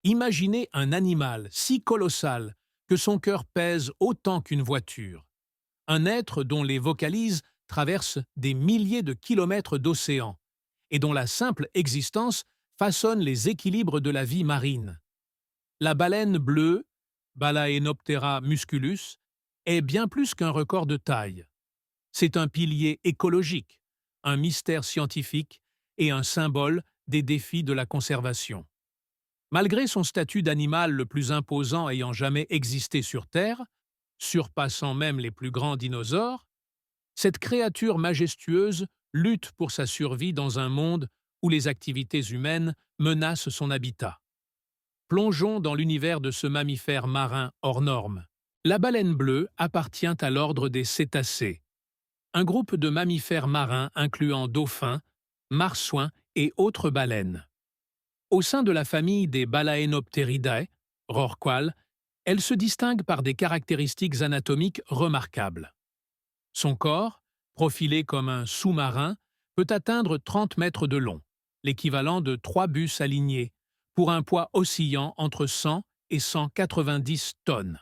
Imaginez un animal si colossal que son cœur pèse autant qu'une voiture. Un être dont les vocalises traversent des milliers de kilomètres d'océan et dont la simple existence façonne les équilibres de la vie marine. La baleine bleue, Balaenoptera musculus, est bien plus qu'un record de taille. C'est un pilier écologique, un mystère scientifique et un symbole des défis de la conservation. Malgré son statut d'animal le plus imposant ayant jamais existé sur Terre, surpassant même les plus grands dinosaures, cette créature majestueuse lutte pour sa survie dans un monde où les activités humaines menacent son habitat. Plongeons dans l'univers de ce mammifère marin hors norme. La baleine bleue appartient à l'ordre des cétacés, un groupe de mammifères marins incluant dauphins, marsouins et autres baleines. Au sein de la famille des Balaenopteridae, rorquals, elle se distingue par des caractéristiques anatomiques remarquables. Son corps, profilé comme un sous-marin, peut atteindre 30 mètres de long, l'équivalent de 3 bus alignés, pour un poids oscillant entre 100 et 190 tonnes.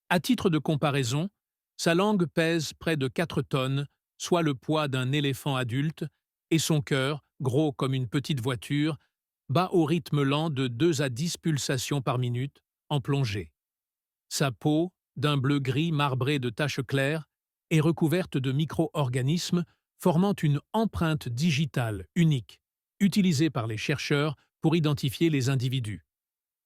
À titre de comparaison, sa langue pèse près de 4 tonnes, soit le poids d'un éléphant adulte, et son cœur, gros comme une petite voiture, bat au rythme lent de 2 à 10 pulsations par minute, en plongée. Sa peau, d'un bleu-gris marbré de taches claires, est recouverte de micro-organismes formant une empreinte digitale unique, utilisée par les chercheurs pour identifier les individus.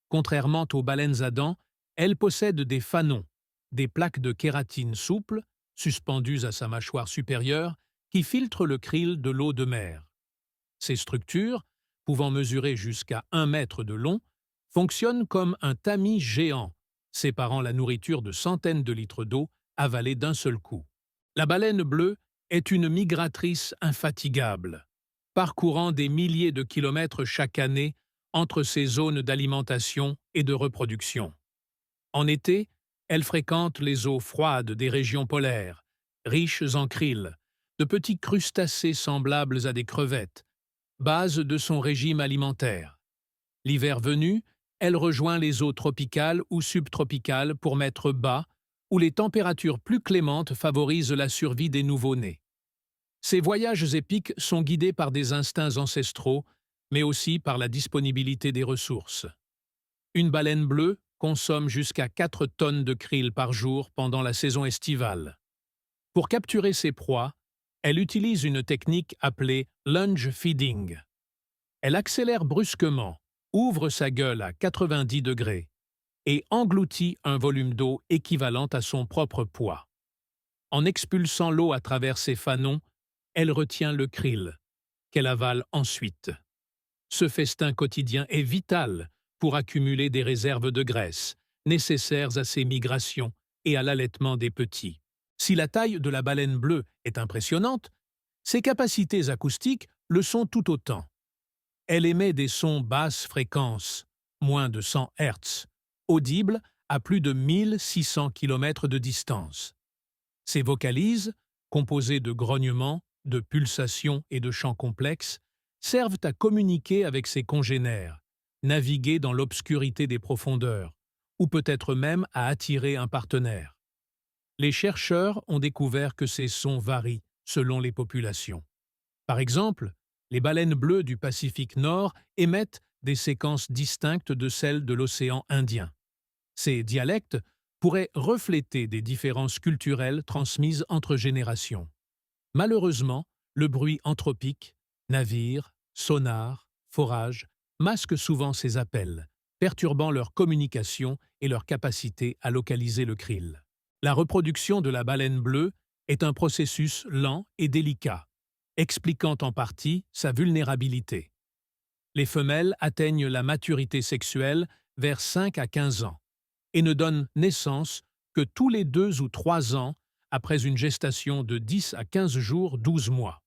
Contrairement aux baleines à dents, elle possède des fanons, des plaques de kératine souples, suspendues à sa mâchoire supérieure, qui filtrent le krill de l'eau de mer. Ces structures, pouvant mesurer jusqu'à 1 mètre de long, fonctionnent comme un tamis géant, séparant la nourriture de centaines de litres d'eau avalée d'un seul coup. La baleine bleue est une migratrice infatigable, parcourant des milliers de kilomètres chaque année entre ses zones d'alimentation et de reproduction. En été, elle fréquente les eaux froides des régions polaires, riches en krill, de petits crustacés semblables à des crevettes, base de son régime alimentaire. L'hiver venu, elle rejoint les eaux tropicales ou subtropicales pour mettre bas, où les températures plus clémentes favorisent la survie des nouveau-nés. Ces voyages épiques sont guidés par des instincts ancestraux, mais aussi par la disponibilité des ressources. Une baleine bleue consomme jusqu'à 4 tonnes de krill par jour pendant la saison estivale. Pour capturer ses proies, elle utilise une technique appelée lunge feeding. Elle accélère brusquement, ouvre sa gueule à 90 degrés et engloutit un volume d'eau équivalent à son propre poids. En expulsant l'eau à travers ses fanons, elle retient le krill, qu'elle avale ensuite. Ce festin quotidien est vital pour accumuler des réserves de graisse, nécessaires à ses migrations et à l'allaitement des petits. Si la taille de la baleine bleue est impressionnante, ses capacités acoustiques le sont tout autant. Elle émet des sons basse fréquence, moins de 100 Hz, audibles à plus de 1600 km de distance. Ses vocalises, composées de grognements, de pulsations et de chants complexes, servent à communiquer avec ses congénères, naviguer dans l'obscurité des profondeurs, ou peut-être même à attirer un partenaire. Les chercheurs ont découvert que ces sons varient selon les populations. Par exemple, les baleines bleues du Pacifique Nord émettent des séquences distinctes de celles de l'océan Indien. Ces dialectes pourraient refléter des différences culturelles transmises entre générations. Malheureusement, le bruit anthropique, navires, sonars, forages, masque souvent ces appels, perturbant leur communication et leur capacité à localiser le krill. La reproduction de la baleine bleue est un processus lent et délicat, expliquant en partie sa vulnérabilité. Les femelles atteignent la maturité sexuelle vers 5 à 15 ans et ne donnent naissance que tous les 2 ou 3 ans après une gestation de 10 à 15 jours 12 mois.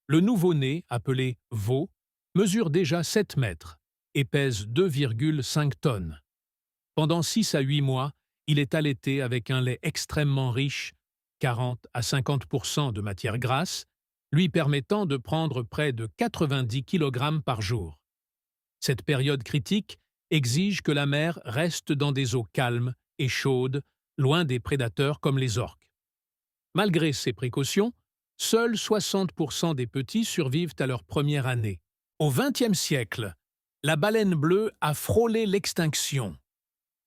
Le nouveau-né, appelé veau, mesure déjà 7 mètres et pèse 2,5 tonnes. Pendant 6 à 8 mois, il est allaité avec un lait extrêmement riche, 40 à 50% de matière grasse, lui permettant de prendre près de 90 kg par jour. Cette période critique exigent que la mer reste dans des eaux calmes et chaudes, loin des prédateurs comme les orques. Malgré ces précautions, seuls 60% des petits survivent à leur première année. Au XXe siècle, la baleine bleue a frôlé l'extinction.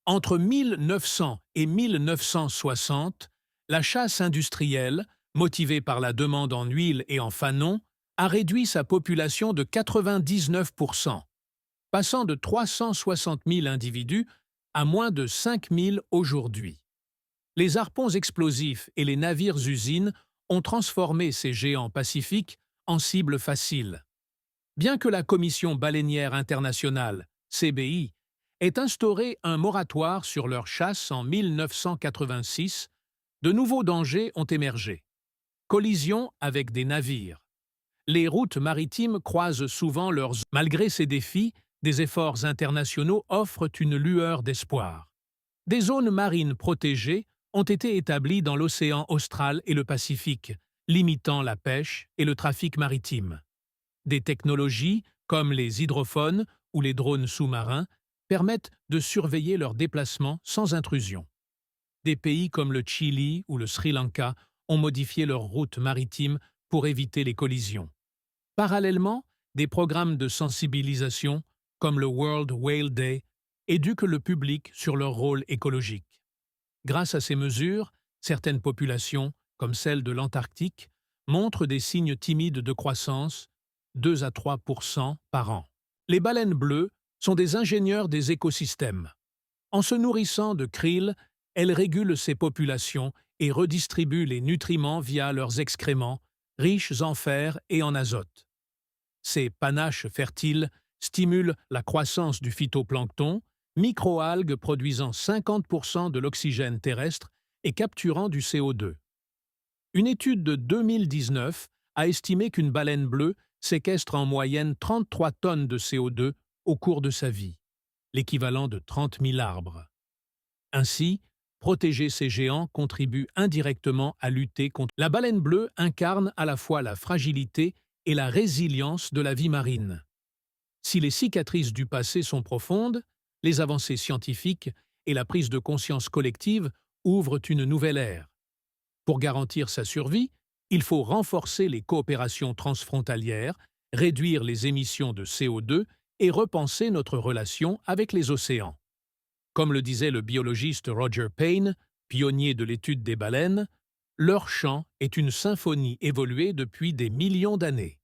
Entre 1900 et 1960, la chasse industrielle, motivée par la demande en huile et en fanon, a réduit sa population de 99%, passant de 360 000 individus à moins de 5 000 aujourd'hui. Les harpons explosifs et les navires-usines ont transformé ces géants pacifiques en cibles faciles. Bien que la Commission baleinière internationale, CBI, ait instauré un moratoire sur leur chasse en 1986, de nouveaux dangers ont émergé. Collisions avec des navires. Les routes maritimes croisent souvent leurs... Malgré ces défis, des efforts internationaux offrent une lueur d'espoir. Des zones marines protégées ont été établies dans l'océan austral et le Pacifique, limitant la pêche et le trafic maritime. Des technologies, comme les hydrophones ou les drones sous-marins, permettent de surveiller leurs déplacements sans intrusion. Des pays comme le Chili ou le Sri Lanka ont modifié leurs routes maritimes pour éviter les collisions. Parallèlement, des programmes de sensibilisation, comme le World Whale Day, éduquent le public sur leur rôle écologique. Grâce à ces mesures, certaines populations, comme celle de l'Antarctique, montrent des signes timides de croissance, 2 à 3% par an. Les baleines bleues sont des ingénieurs des écosystèmes. En se nourrissant de krill, elles régulent ces populations et redistribuent les nutriments via leurs excréments, riches en fer et en azote. Ces panaches fertiles stimulent la croissance du phytoplancton, microalgues produisant 50% de l'oxygène terrestre et capturant du CO2. Une étude de 2019 a estimé qu'une baleine bleue séquestre en moyenne 33 tonnes de CO2 au cours de sa vie, l'équivalent de 30 000 arbres. Ainsi, protéger ces géants contribue indirectement à lutter contre... La baleine bleue incarne à la fois la fragilité et la résilience de la vie marine. Si les cicatrices du passé sont profondes, les avancées scientifiques et la prise de conscience collective ouvrent une nouvelle ère. Pour garantir sa survie, il faut renforcer les coopérations transfrontalières, réduire les émissions de CO2 et repenser notre relation avec les océans. Comme le disait le biologiste Roger Payne, pionnier de l'étude des baleines, leur chant est une symphonie évoluée depuis des millions d'années.